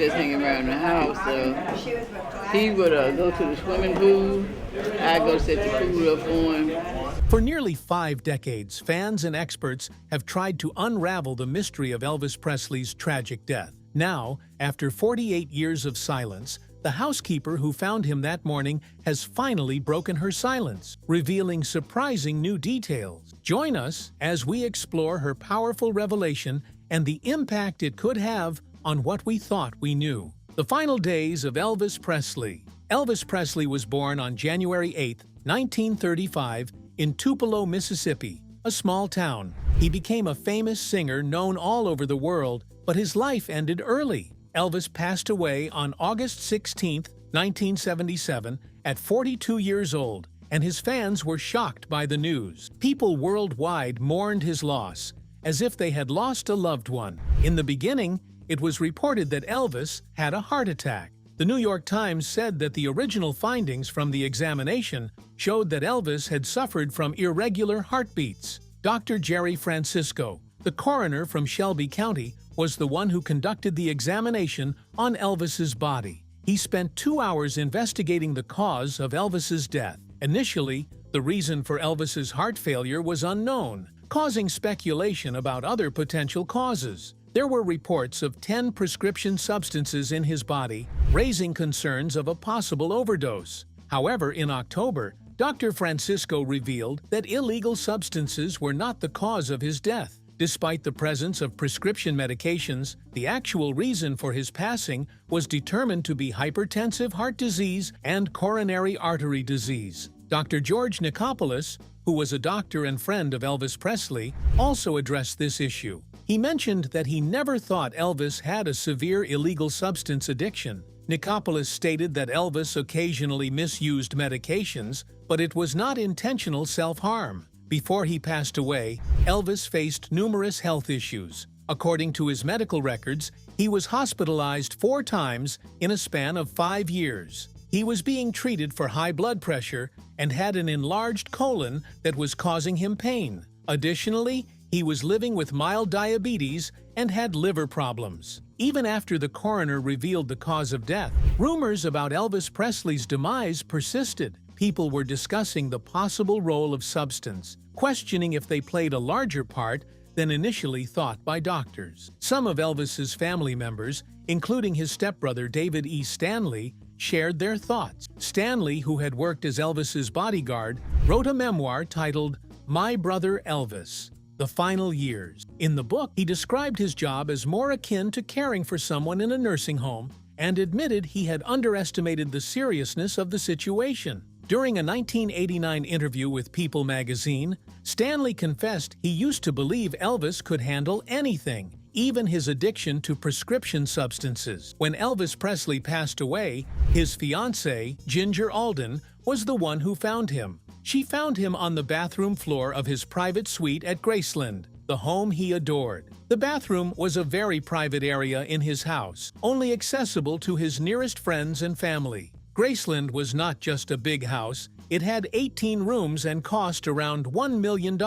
just hanging around the house. So he would go to the swimming pool. I go set the pool up for him. For nearly 5 decades, fans and experts have tried to unravel the mystery of Elvis Presley's tragic death. Now, after 48 years of silence, the housekeeper who found him that morning has finally broken her silence, revealing surprising new details. Join us as we explore her powerful revelation and the impact it could have on what we thought we knew. The final days of Elvis Presley. Elvis Presley was born on January 8, 1935, in Tupelo, Mississippi, a small town. He became a famous singer known all over the world, but his life ended early. Elvis passed away on August 16, 1977, at 42 years old, and his fans were shocked by the news. People worldwide mourned his loss, as if they had lost a loved one. In the beginning, it was reported that Elvis had a heart attack. The New York Times said that the original findings from the examination showed that Elvis had suffered from irregular heartbeats. Dr. Jerry Francisco, the coroner from Shelby County, was the one who conducted the examination on Elvis's body. He spent 2 hours investigating the cause of Elvis's death. Initially, the reason for Elvis's heart failure was unknown, causing speculation about other potential causes. There were reports of 10 prescription substances in his body, raising concerns of a possible overdose. However, in October, Dr. Francisco revealed that illegal substances were not the cause of his death. Despite the presence of prescription medications, the actual reason for his passing was determined to be hypertensive heart disease and coronary artery disease. Dr. George Nicopolis, who was a doctor and friend of Elvis Presley, also addressed this issue. He mentioned that he never thought Elvis had a severe illegal substance addiction. Nicopolis stated that Elvis occasionally misused medications, but it was not intentional self-harm. Before he passed away, Elvis faced numerous health issues. According to his medical records, he was hospitalized 4 times in a span of 5 years. He was being treated for high blood pressure and had an enlarged colon that was causing him pain. Additionally, he was living with mild diabetes and had liver problems. Even after the coroner revealed the cause of death, rumors about Elvis Presley's demise persisted. People were discussing the possible role of substance, questioning if they played a larger part than initially thought by doctors. Some of Elvis's family members, including his stepbrother David E. Stanley, shared their thoughts. Stanley, who had worked as Elvis's bodyguard, wrote a memoir titled My Brother Elvis: The Final Years. In the book, he described his job as more akin to caring for someone in a nursing home and admitted he had underestimated the seriousness of the situation. During a 1989 interview with People magazine, Stanley confessed he used to believe Elvis could handle anything, even his addiction to prescription substances. When Elvis Presley passed away, his fiancée, Ginger Alden, was the one who found him. She found him on the bathroom floor of his private suite at Graceland, the home he adored. The bathroom was a very private area in his house, only accessible to his nearest friends and family. Graceland was not just a big house, it had 18 rooms and cost around $1 million.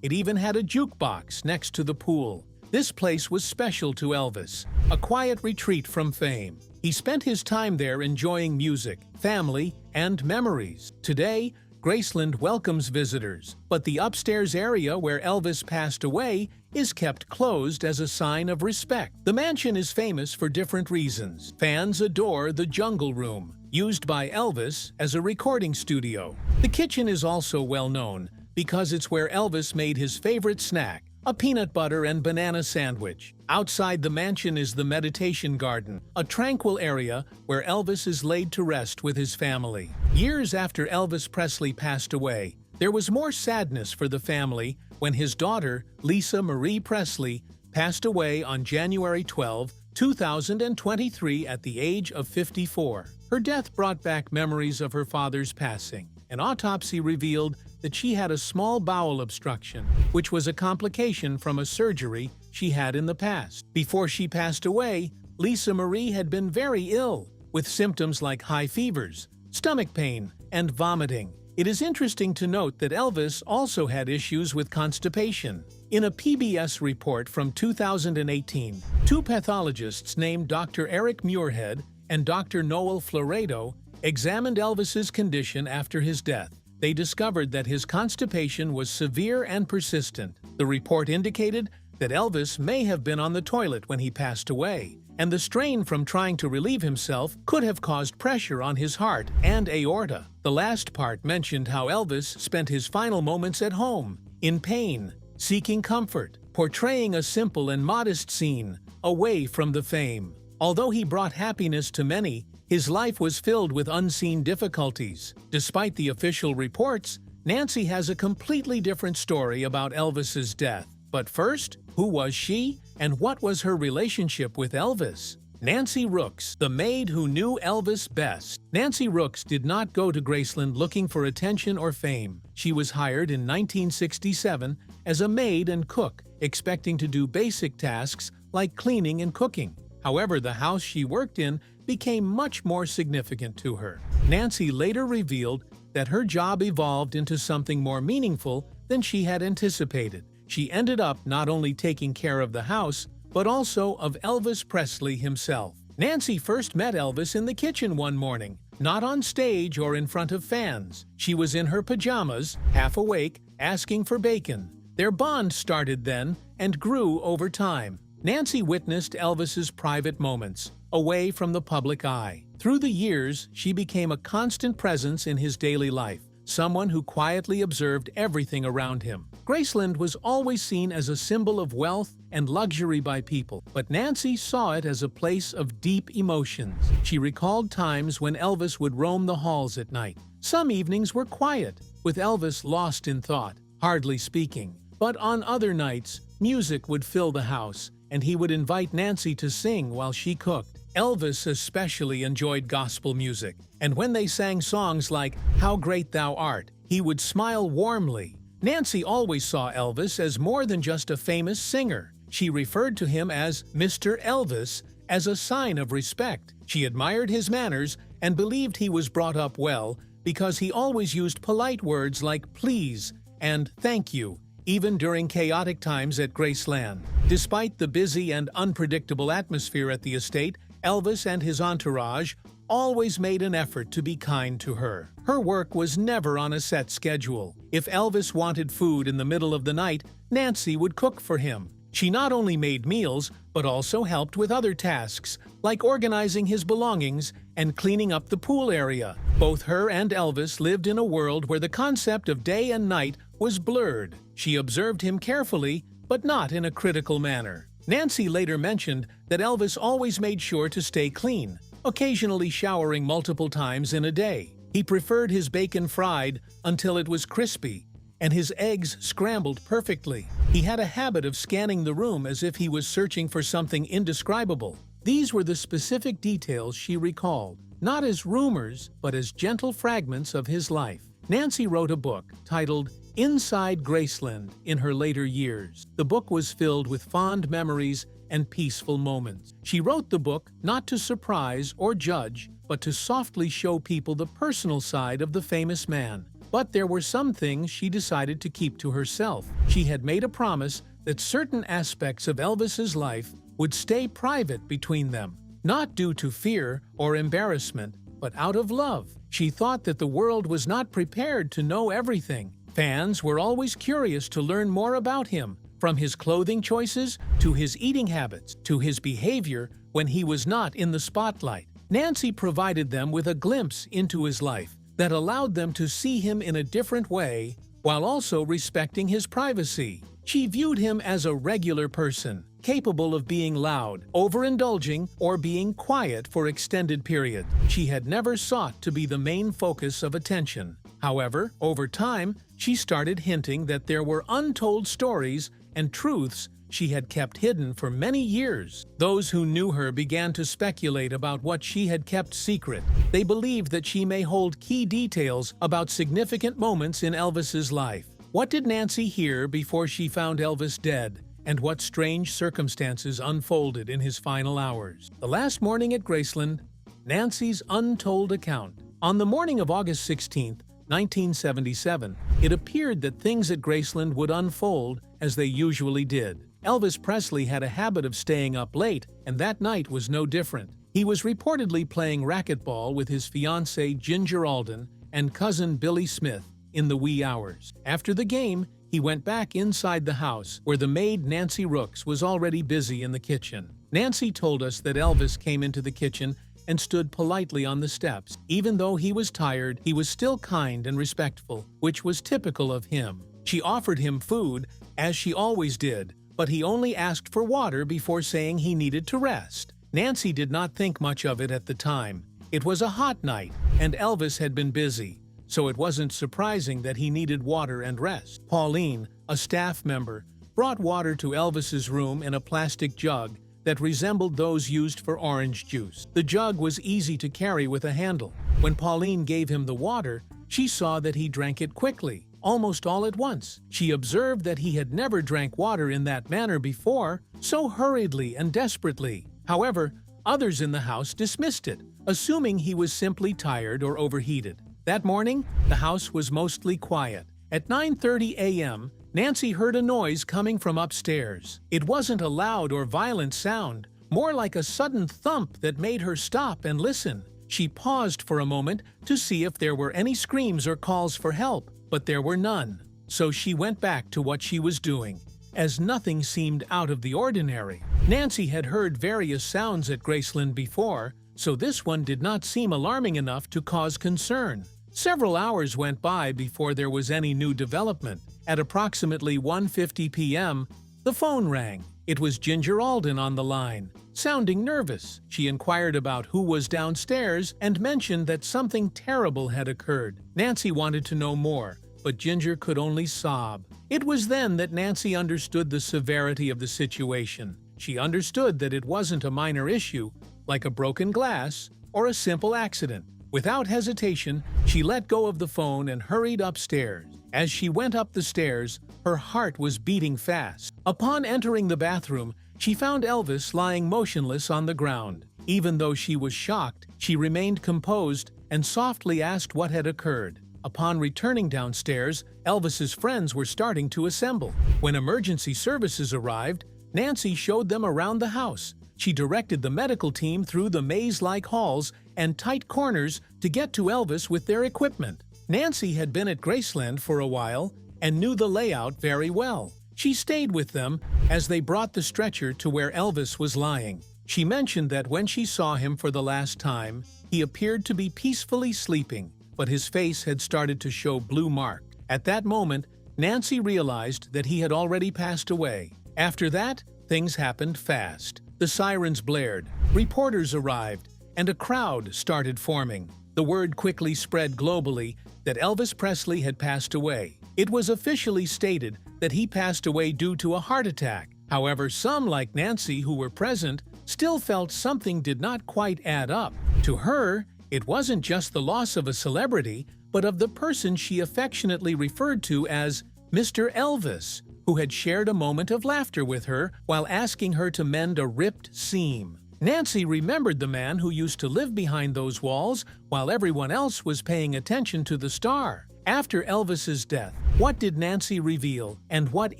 It even had a jukebox next to the pool. This place was special to Elvis, a quiet retreat from fame. He spent his time there enjoying music, family, and memories. Today, Graceland welcomes visitors, but the upstairs area where Elvis passed away is kept closed as a sign of respect. The mansion is famous for different reasons. Fans adore the Jungle Room, used by Elvis as a recording studio. The kitchen is also well known because it's where Elvis made his favorite snack, a peanut butter and banana sandwich. Outside the mansion is the meditation garden, a tranquil area where Elvis is laid to rest with his family. Years after Elvis Presley passed away, there was more sadness for the family when his daughter, Lisa Marie Presley, passed away on January 12, 2023 at the age of 54. Her death brought back memories of her father's passing. An autopsy revealed that she had a small bowel obstruction, which was a complication from a surgery she had in the past. Before she passed away, Lisa Marie had been very ill, with symptoms like high fevers, stomach pain, and vomiting. It is interesting to note that Elvis also had issues with constipation. In a PBS report from 2018, two pathologists named Dr. Eric Muirhead and Dr. Noel Floredo examined Elvis's condition after his death. They discovered that his constipation was severe and persistent. The report indicated that Elvis may have been on the toilet when he passed away, and the strain from trying to relieve himself could have caused pressure on his heart and aorta. The last part mentioned how Elvis spent his final moments at home, in pain, seeking comfort, portraying a simple and modest scene, away from the fame. Although he brought happiness to many, his life was filled with unseen difficulties. Despite the official reports, Nancy has a completely different story about Elvis's death. But first, who was she, and what was her relationship with Elvis? Nancy Rooks, the maid who knew Elvis best. Nancy Rooks did not go to Graceland looking for attention or fame. She was hired in 1967 as a maid and cook, expecting to do basic tasks like cleaning and cooking. However, the house she worked in became much more significant to her. Nancy later revealed that her job evolved into something more meaningful than she had anticipated. She ended up not only taking care of the house, but also of Elvis Presley himself. Nancy first met Elvis in the kitchen one morning, not on stage or in front of fans. She was in her pajamas, half awake, asking for bacon. Their bond started then and grew over time. Nancy witnessed Elvis's private moments, away from the public eye. Through the years, she became a constant presence in his daily life, someone who quietly observed everything around him. Graceland was always seen as a symbol of wealth and luxury by people, but Nancy saw it as a place of deep emotions. She recalled times when Elvis would roam the halls at night. Some evenings were quiet, with Elvis lost in thought, hardly speaking. But on other nights, music would fill the house, and he would invite Nancy to sing while she cooked. Elvis especially enjoyed gospel music, and when they sang songs like "How Great Thou Art," he would smile warmly. Nancy always saw Elvis as more than just a famous singer. She referred to him as Mr. Elvis as a sign of respect. She admired his manners and believed he was brought up well because he always used polite words like please and thank you, even during chaotic times at Graceland. Despite the busy and unpredictable atmosphere at the estate, Elvis and his entourage always made an effort to be kind to her. Her work was never on a set schedule. If Elvis wanted food in the middle of the night, Nancy would cook for him. She not only made meals, but also helped with other tasks, like organizing his belongings and cleaning up the pool area. Both her and Elvis lived in a world where the concept of day and night was blurred. She observed him carefully, but not in a critical manner. Nancy later mentioned that Elvis always made sure to stay clean, occasionally showering multiple times in a day. He preferred his bacon fried until it was crispy, and his eggs scrambled perfectly. He had a habit of scanning the room as if he was searching for something indescribable. These were the specific details she recalled, not as rumors, but as gentle fragments of his life. Nancy wrote a book titled Inside Graceland in her later years. The book was filled with fond memories and peaceful moments. She wrote the book not to surprise or judge, but to softly show people the personal side of the famous man. But there were some things she decided to keep to herself. She had made a promise that certain aspects of Elvis's life would stay private between them, not due to fear or embarrassment, but out of love. She thought that the world was not prepared to know everything. Fans were always curious to learn more about him, from his clothing choices to his eating habits to his behavior when he was not in the spotlight. Nancy provided them with a glimpse into his life that allowed them to see him in a different way while also respecting his privacy. She viewed him as a regular person, capable of being loud, overindulging, or being quiet for extended periods. She had never sought to be the main focus of attention. However, over time, she started hinting that there were untold stories and truths she had kept hidden for many years. Those who knew her began to speculate about what she had kept secret. They believed that she may hold key details about significant moments in Elvis's life. What did Nancy hear before she found Elvis dead? And what strange circumstances unfolded in his final hours? The last morning at Graceland, Nancy's untold account. On the morning of August 16, 1977, it appeared that things at Graceland would unfold as they usually did. Elvis Presley had a habit of staying up late, and that night was no different. He was reportedly playing racquetball with his fiancée Ginger Alden and cousin Billy Smith in the wee hours. After the game, he went back inside the house, where the maid Nancy Rooks was already busy in the kitchen. Nancy told us that Elvis came into the kitchen and stood politely on the steps. Even though he was tired, he was still kind and respectful, which was typical of him. She offered him food, as she always did, but he only asked for water before saying he needed to rest. Nancy did not think much of it at the time. It was a hot night, and Elvis had been busy, so it wasn't surprising that he needed water and rest. Pauline, a staff member, brought water to Elvis's room in a plastic jug that resembled those used for orange juice. The jug was easy to carry with a handle. When Pauline gave him the water, she saw that he drank it quickly, almost all at once. She observed that he had never drank water in that manner before, so hurriedly and desperately. However, others in the house dismissed it, assuming he was simply tired or overheated. That morning, the house was mostly quiet. At 9:30 a.m., Nancy heard a noise coming from upstairs. It wasn't a loud or violent sound, more like a sudden thump that made her stop and listen. She paused for a moment to see if there were any screams or calls for help, but there were none. So she went back to what she was doing, as nothing seemed out of the ordinary. Nancy had heard various sounds at Graceland before, so this one did not seem alarming enough to cause concern. Several hours went by before there was any new development. At approximately 1:50 p.m., the phone rang. It was Ginger Alden on the line. Sounding nervous, she inquired about who was downstairs and mentioned that something terrible had occurred. Nancy wanted to know more, but Ginger could only sob. It was then that Nancy understood the severity of the situation. She understood that it wasn't a minor issue, like a broken glass or a simple accident. Without hesitation, she let go of the phone and hurried upstairs. As she went up the stairs, her heart was beating fast. Upon entering the bathroom, she found Elvis lying motionless on the ground. Even though she was shocked, she remained composed and softly asked what had occurred. Upon returning downstairs, Elvis's friends were starting to assemble. When emergency services arrived, Nancy showed them around the house. She directed the medical team through the maze-like halls and tight corners to get to Elvis with their equipment. Nancy had been at Graceland for a while and knew the layout very well. She stayed with them as they brought the stretcher to where Elvis was lying. She mentioned that when she saw him for the last time, he appeared to be peacefully sleeping, but his face had started to show blue marks. At that moment, Nancy realized that he had already passed away. After that, things happened fast. The sirens blared, reporters arrived, and a crowd started forming. The word quickly spread globally that Elvis Presley had passed away. It was officially stated that he passed away due to a heart attack. However, some, like Nancy, who were present, still felt something did not quite add up. To her, it wasn't just the loss of a celebrity, but of the person she affectionately referred to as Mr. Elvis, who had shared a moment of laughter with her while asking her to mend a ripped seam. Nancy remembered the man who used to live behind those walls while everyone else was paying attention to the star. After Elvis's death, what did Nancy reveal, and what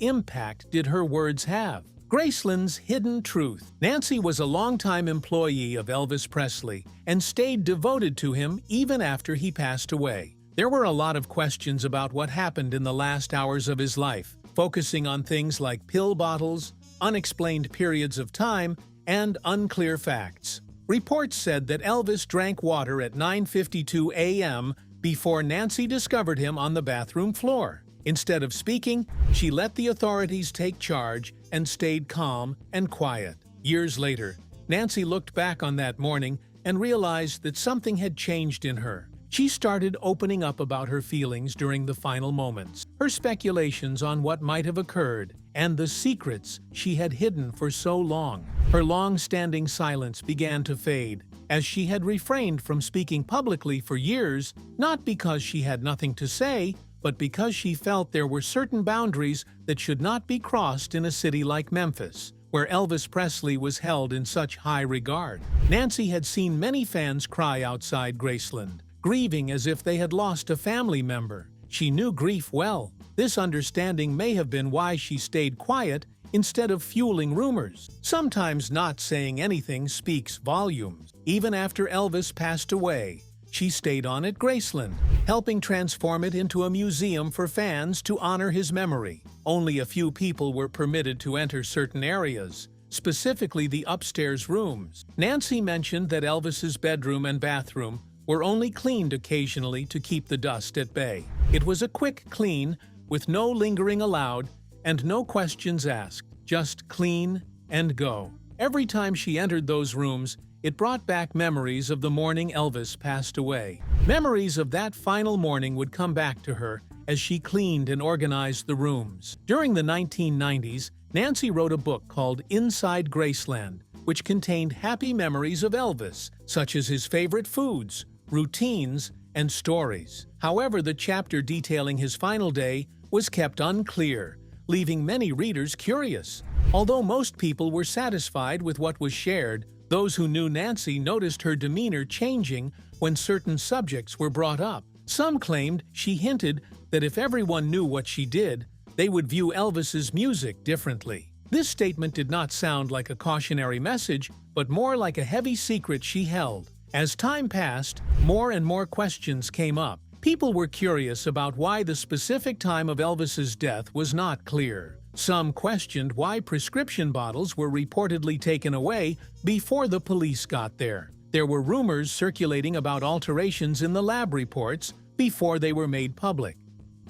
impact did her words have? Graceland's hidden truth. Nancy was a longtime employee of Elvis Presley and stayed devoted to him even after he passed away. There were a lot of questions about what happened in the last hours of his life, focusing on things like pill bottles, unexplained periods of time, and unclear facts. Reports said that Elvis drank water at 9:52 a.m. before Nancy discovered him on the bathroom floor. Instead of speaking, she let the authorities take charge and stayed calm and quiet. Years later, Nancy looked back on that morning and realized that something had changed in her. She started opening up about her feelings during the final moments, her speculations on what might have occurred, and the secrets she had hidden for so long. Her long-standing silence began to fade, as she had refrained from speaking publicly for years, not because she had nothing to say, but because she felt there were certain boundaries that should not be crossed in a city like Memphis, where Elvis Presley was held in such high regard. Nancy had seen many fans cry outside Graceland, grieving as if they had lost a family member. She knew grief well. This understanding may have been why she stayed quiet instead of fueling rumors. Sometimes not saying anything speaks volumes. Even after Elvis passed away, she stayed on at Graceland, helping transform it into a museum for fans to honor his memory. Only a few people were permitted to enter certain areas, specifically the upstairs rooms. Nancy mentioned that Elvis's bedroom and bathroom were only cleaned occasionally to keep the dust at bay. It was a quick clean, with no lingering allowed and no questions asked, just clean and go. Every time she entered those rooms, it brought back memories of the morning Elvis passed away. Memories of that final morning would come back to her as she cleaned and organized the rooms. During the 1990s, Nancy wrote a book called Inside Graceland, which contained happy memories of Elvis, such as his favorite foods, routines, and stories. However, the chapter detailing his final day was kept unclear, leaving many readers curious. Although most people were satisfied with what was shared, those who knew Nancy noticed her demeanor changing when certain subjects were brought up. Some claimed she hinted that if everyone knew what she did, they would view Elvis's music differently. This statement did not sound like a cautionary message, but more like a heavy secret she held. As time passed, more and more questions came up. People were curious about why the specific time of Elvis's death was not clear. Some questioned why prescription bottles were reportedly taken away before the police got there. There were rumors circulating about alterations in the lab reports before they were made public.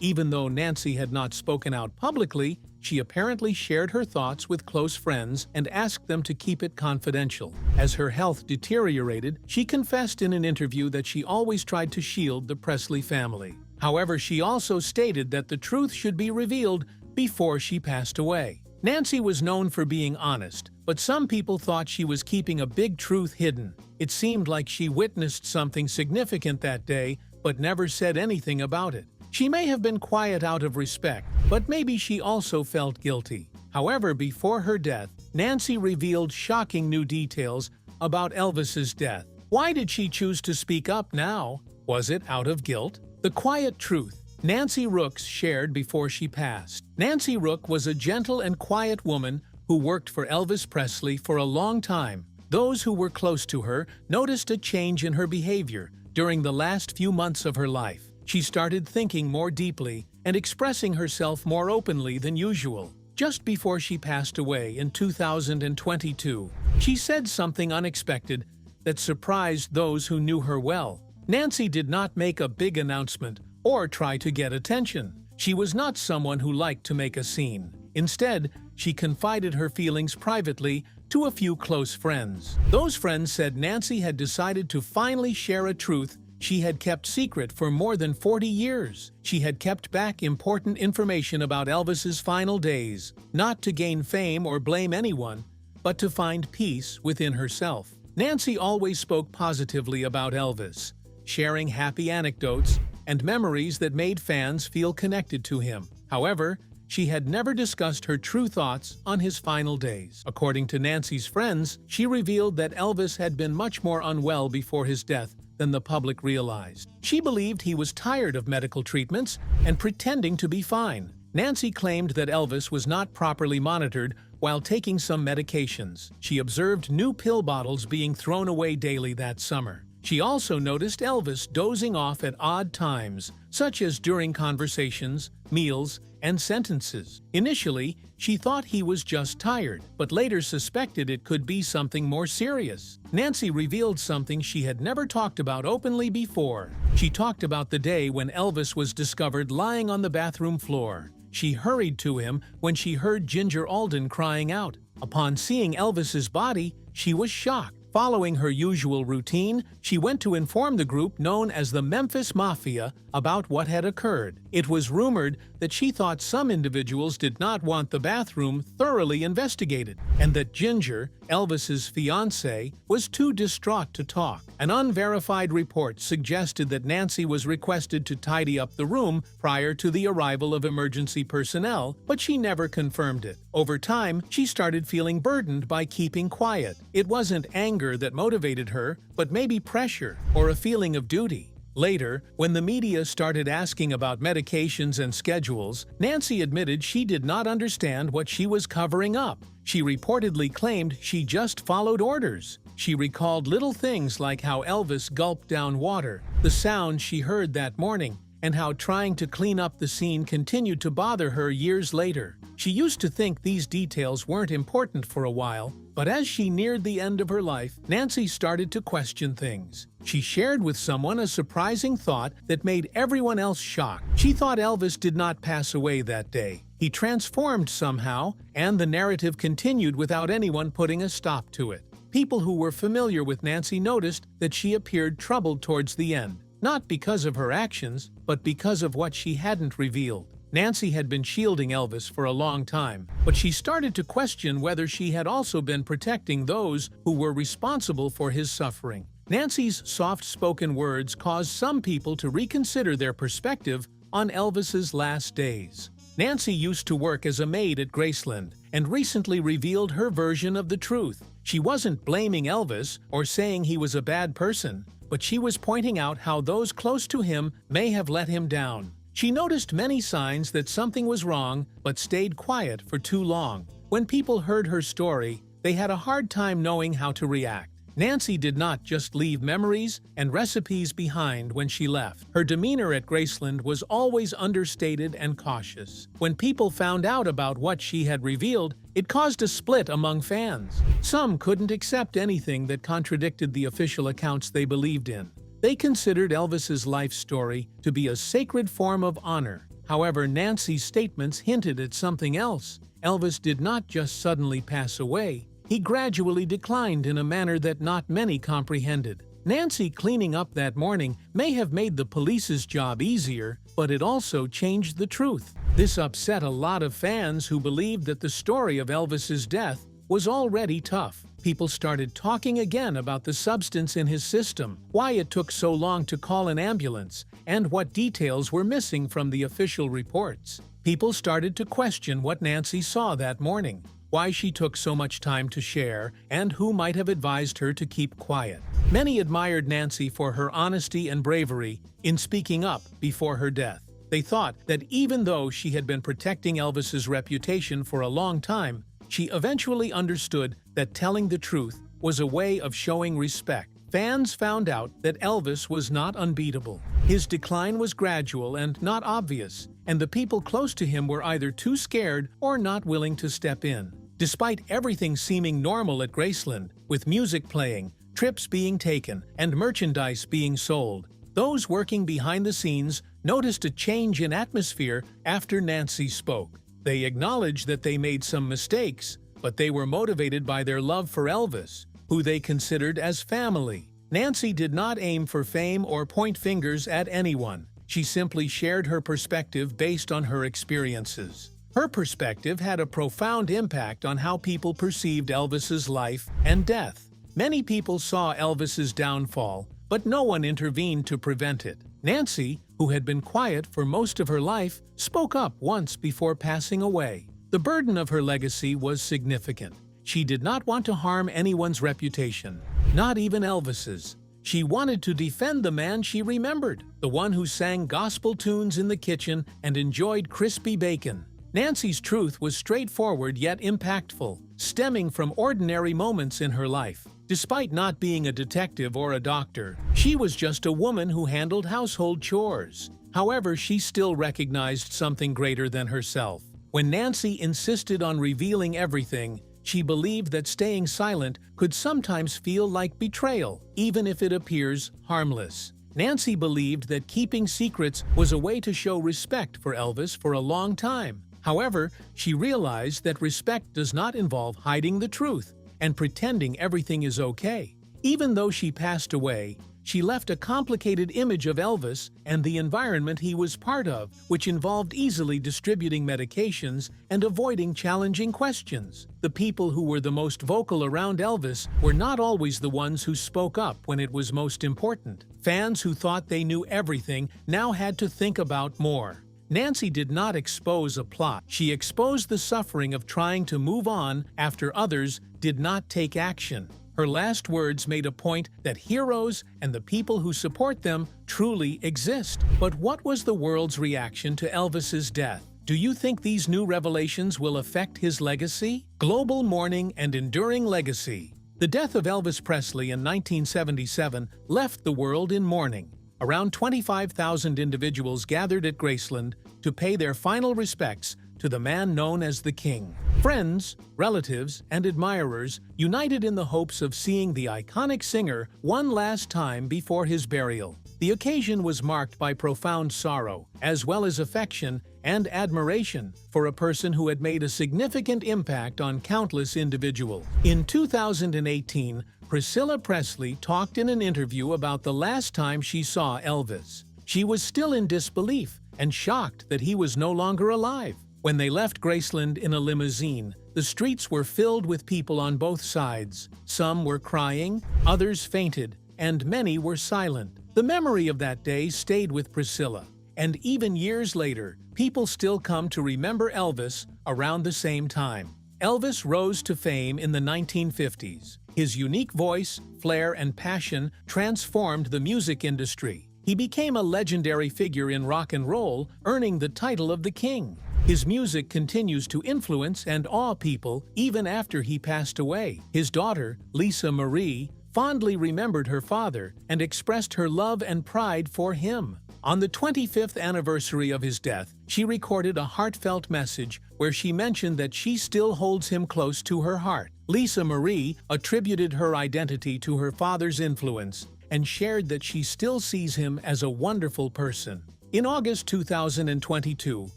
Even though Nancy had not spoken out publicly, she apparently shared her thoughts with close friends and asked them to keep it confidential. As her health deteriorated, she confessed in an interview that she always tried to shield the Presley family. However, she also stated that the truth should be revealed before she passed away. Nancy was known for being honest, but some people thought she was keeping a big truth hidden. It seemed like she witnessed something significant that day, but never said anything about it. She may have been quiet out of respect, but maybe she also felt guilty. However, before her death, Nancy revealed shocking new details about Elvis's death. Why did she choose to speak up now? Was it out of guilt? The quiet truth Nancy Rooks shared before she passed. Nancy Rooks was a gentle and quiet woman who worked for Elvis Presley for a long time. Those who were close to her noticed a change in her behavior during the last few months of her life. She started thinking more deeply and expressing herself more openly than usual. Just before she passed away in 2022, she said something unexpected that surprised those who knew her well. Nancy did not make a big announcement or try to get attention. She was not someone who liked to make a scene. Instead, she confided her feelings privately to a few close friends. Those friends said Nancy had decided to finally share a truth she had kept secret for more than 40 years. She had kept back important information about Elvis's final days, not to gain fame or blame anyone, but to find peace within herself. Nancy always spoke positively about Elvis, sharing happy anecdotes and memories that made fans feel connected to him. However, she had never discussed her true thoughts on his final days. According to Nancy's friends, she revealed that Elvis had been much more unwell before his death than the public realized. She believed he was tired of medical treatments and pretending to be fine. Nancy claimed that Elvis was not properly monitored while taking some medications. She observed new pill bottles being thrown away daily that summer. She also noticed Elvis dozing off at odd times, such as during conversations, meals, and sentences. Initially, she thought he was just tired, but later suspected it could be something more serious. Nancy revealed something she had never talked about openly before. She talked about the day when Elvis was discovered lying on the bathroom floor. She hurried to him when she heard Ginger Alden crying out. Upon seeing Elvis's body, she was shocked. Following her usual routine, she went to inform the group known as the Memphis Mafia about what had occurred. It was rumored that she thought some individuals did not want the bathroom thoroughly investigated, and that Ginger, Elvis's fiancée, was too distraught to talk. An unverified report suggested that Nancy was requested to tidy up the room prior to the arrival of emergency personnel, but she never confirmed it. Over time, she started feeling burdened by keeping quiet. It wasn't anger that motivated her, but maybe pressure or a feeling of duty. Later, when the media started asking about medications and schedules, Nancy admitted she did not understand what she was covering up. She reportedly claimed she just followed orders. She recalled little things like how Elvis gulped down water, the sound she heard that morning, and how trying to clean up the scene continued to bother her years later. She used to think these details weren't important for a while, but as she neared the end of her life, Nancy started to question things. She shared with someone a surprising thought that made everyone else shocked. She thought Elvis did not pass away that day. He transformed somehow, and the narrative continued without anyone putting a stop to it. People who were familiar with Nancy noticed that she appeared troubled towards the end, not because of her actions, but because of what she hadn't revealed. Nancy had been shielding Elvis for a long time, but she started to question whether she had also been protecting those who were responsible for his suffering. Nancy's soft-spoken words caused some people to reconsider their perspective on Elvis's last days. Nancy used to work as a maid at Graceland and recently revealed her version of the truth. She wasn't blaming Elvis or saying he was a bad person, but she was pointing out how those close to him may have let him down. She noticed many signs that something was wrong, but stayed quiet for too long. When people heard her story, they had a hard time knowing how to react. Nancy did not just leave memories and recipes behind when she left. Her demeanor at Graceland was always understated and cautious. When people found out about what she had revealed, it caused a split among fans. Some couldn't accept anything that contradicted the official accounts they believed in. They considered Elvis's life story to be a sacred form of honor. However, Nancy's statements hinted at something else. Elvis did not just suddenly pass away. He gradually declined in a manner that not many comprehended. Nancy cleaning up that morning may have made the police's job easier, but it also changed the truth. This upset a lot of fans who believed that the story of Elvis's death was already tough. People started talking again about the substance in his system, why it took so long to call an ambulance, and what details were missing from the official reports. People started to question what Nancy saw that morning, why she took so much time to share, and who might have advised her to keep quiet. Many admired Nancy for her honesty and bravery in speaking up before her death. They thought that even though she had been protecting Elvis's reputation for a long time, she eventually understood that telling the truth was a way of showing respect. Fans found out that Elvis was not unbeatable. His decline was gradual and not obvious, and the people close to him were either too scared or not willing to step in. Despite everything seeming normal at Graceland, with music playing, trips being taken, and merchandise being sold, those working behind the scenes noticed a change in atmosphere after Nancy spoke. They acknowledged that they made some mistakes, but they were motivated by their love for Elvis, who they considered as family. Nancy did not aim for fame or point fingers at anyone. She simply shared her perspective based on her experiences. Her perspective had a profound impact on how people perceived Elvis's life and death. Many people saw Elvis's downfall, but no one intervened to prevent it. Nancy, who had been quiet for most of her life, spoke up once before passing away. The burden of her legacy was significant. She did not want to harm anyone's reputation, not even Elvis's. She wanted to defend the man she remembered, the one who sang gospel tunes in the kitchen and enjoyed crispy bacon. Nancy's truth was straightforward yet impactful, stemming from ordinary moments in her life. Despite not being a detective or a doctor, she was just a woman who handled household chores. However, she still recognized something greater than herself. When Nancy insisted on revealing everything, she believed that staying silent could sometimes feel like betrayal, even if it appears harmless. Nancy believed that keeping secrets was a way to show respect for Elvis for a long time. However, she realized that respect does not involve hiding the truth and pretending everything is okay. Even though she passed away, she left a complicated image of Elvis and the environment he was part of, which involved easily distributing medications and avoiding challenging questions. The people who were the most vocal around Elvis were not always the ones who spoke up when it was most important. Fans who thought they knew everything now had to think about more. Nancy did not expose a plot. She exposed the suffering of trying to move on after others did not take action. Her last words made a point that heroes and the people who support them truly exist. But what was the world's reaction to Elvis's death? Do you think these new revelations will affect his legacy? Global mourning and enduring legacy. The death of Elvis Presley in 1977 left the world in mourning. Around 25,000 individuals gathered at Graceland to pay their final respects to the man known as the King. Friends, relatives, and admirers united in the hopes of seeing the iconic singer one last time before his burial. The occasion was marked by profound sorrow, as well as affection and admiration for a person who had made a significant impact on countless individuals. In 2018, Priscilla Presley talked in an interview about the last time she saw Elvis. She was still in disbelief and shocked that he was no longer alive. When they left Graceland in a limousine, the streets were filled with people on both sides. Some were crying, others fainted, and many were silent. The memory of that day stayed with Priscilla, and even years later, people still come to remember Elvis around the same time. Elvis rose to fame in the 1950s. His unique voice, flair, and passion transformed the music industry. He became a legendary figure in rock and roll, earning the title of the King. His music continues to influence and awe people even after he passed away. His daughter, Lisa Marie, fondly remembered her father and expressed her love and pride for him. On the 25th anniversary of his death, she recorded a heartfelt message where she mentioned that she still holds him close to her heart. Lisa Marie attributed her identity to her father's influence and shared that she still sees him as a wonderful person. In August 2022,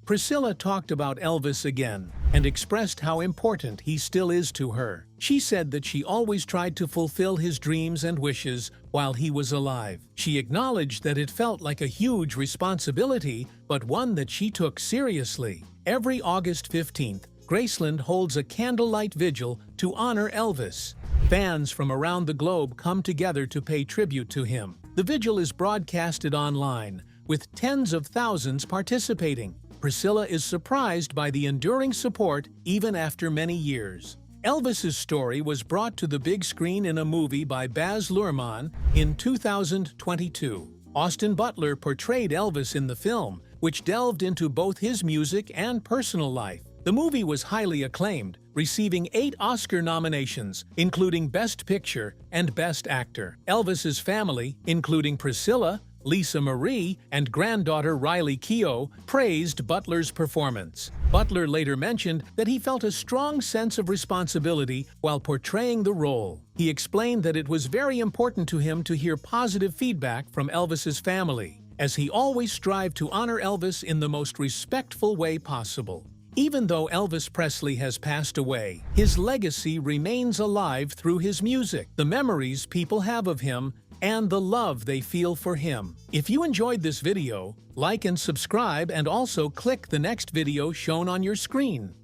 Priscilla talked about Elvis again and expressed how important he still is to her. She said that she always tried to fulfill his dreams and wishes while he was alive. She acknowledged that it felt like a huge responsibility, but one that she took seriously. Every August 15th, Graceland holds a candlelight vigil to honor Elvis. Fans from around the globe come together to pay tribute to him. The vigil is broadcasted online, with tens of thousands participating. Priscilla is surprised by the enduring support even after many years. Elvis's story was brought to the big screen in a movie by Baz Luhrmann in 2022. Austin Butler portrayed Elvis in the film, which delved into both his music and personal life. The movie was highly acclaimed, receiving 8 Oscar nominations, including Best Picture and Best Actor. Elvis's family, including Priscilla, Lisa Marie, and granddaughter Riley Keough, praised Butler's performance. Butler later mentioned that he felt a strong sense of responsibility while portraying the role. He explained that it was very important to him to hear positive feedback from Elvis's family, as he always strived to honor Elvis in the most respectful way possible. Even though Elvis Presley has passed away, his legacy remains alive through his music, the memories people have of him, and the love they feel for him. If you enjoyed this video, like and subscribe, and also click the next video shown on your screen.